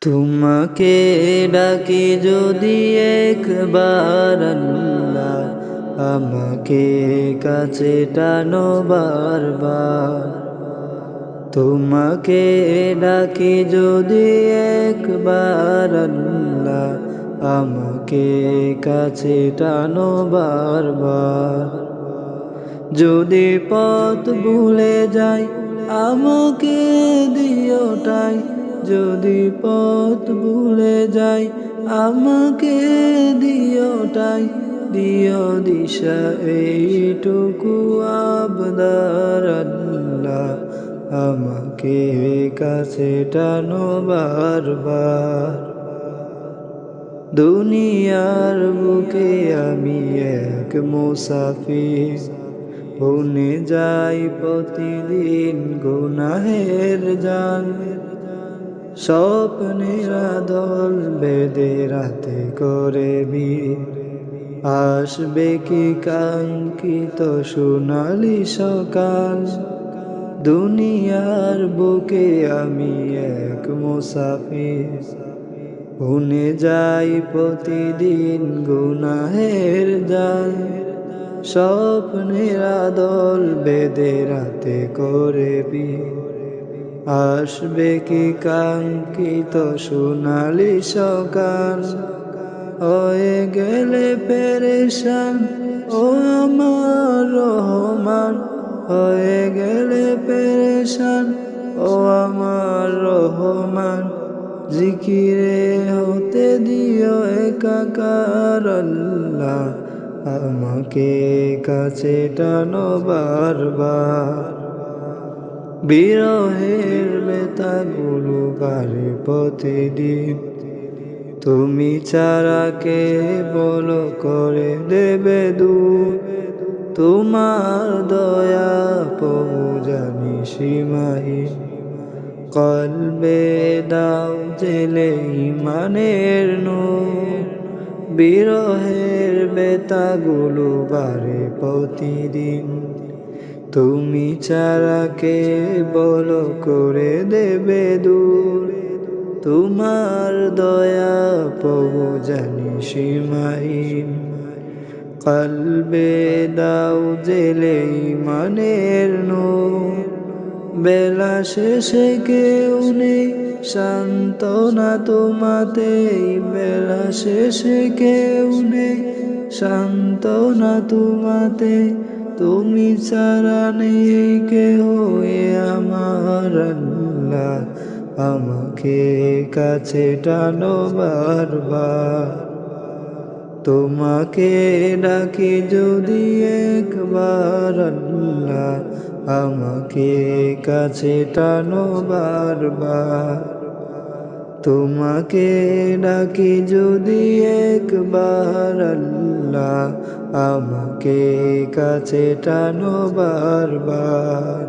তোমাকে ডাকি যদি একবার আল্লাহ, আমাকে কাছে টানো বারবার। তোমাকে ডাকি যদি একবার আল্লাহ, আমাকে কাছে টানো বারবার। যদি পথ ভুলে যাই আমাকে দিও ঠাই, যদি পথ ভুলে যাই আমাকে দিও ঠাই, দিও দিশা এইটুকু আবদার আল্লাহ, আমাকে কাছে টানো বারবার। দুনিয়ার বুকে আমি এক মুসাফির, বনে যাই প্রতিদিন গুনাহের জাল। স্বপ্নের দল বেঁধে রাতে করে ভিড়, আসবে কি কাঙ্ক্ষিত সোনালি সকাল। দুনিয়ার বুকে আমি এক মুসাফির, বনে যাই প্রতিদিন গুনাহের জাল। স্বপ্নের দল বেঁধে রাতে করে ভিড়, আসবে কি কাঙ্ক্ষিত সোনালি সকাল। হয়ে গেলে পেরেশান ও আমার রহমান, হয়ে গেলে পেরেশান ও আমার রহমান। জিকিরে হতে দিও একাকার আল্লাহ, আমাকে কাছে টানো বারবার। বিরহের বেতাগুলো বাড়ে প্রতিদিন, তুমি ছাড়া কে বলো করে দেবে দূর। তোমার দয়া প্রভু জানি সীমাহীন, কলবে দাও জেলে ইমানের নূর। বিরহের বেতাগুলো বাড়ে প্রতিদিন, তুমি ছাড়া কে বলো করে দেবে দূর। তোমার দয়া প্রভু জানি সীমাহীন, কলবে দাও জেলে ইমানের নূর। বেলা শেষে কেউ নেই সান্ত্বনা তোমাতে, বেলা শেষে কেউ নেই সান্ত্বনা তোমাতে। তুমি ছাড়া নেই কেহ আমার আল্লাহ, আমাকে কাছে টানো বারবার। তোমাকে ডাকি যদি একবার আল্লাহ, আমাকে কাছে টানো বারবার। তোমাকে ডাকি যদি একবার আল্লাহ, আমাকে কাছে টানো বারবার।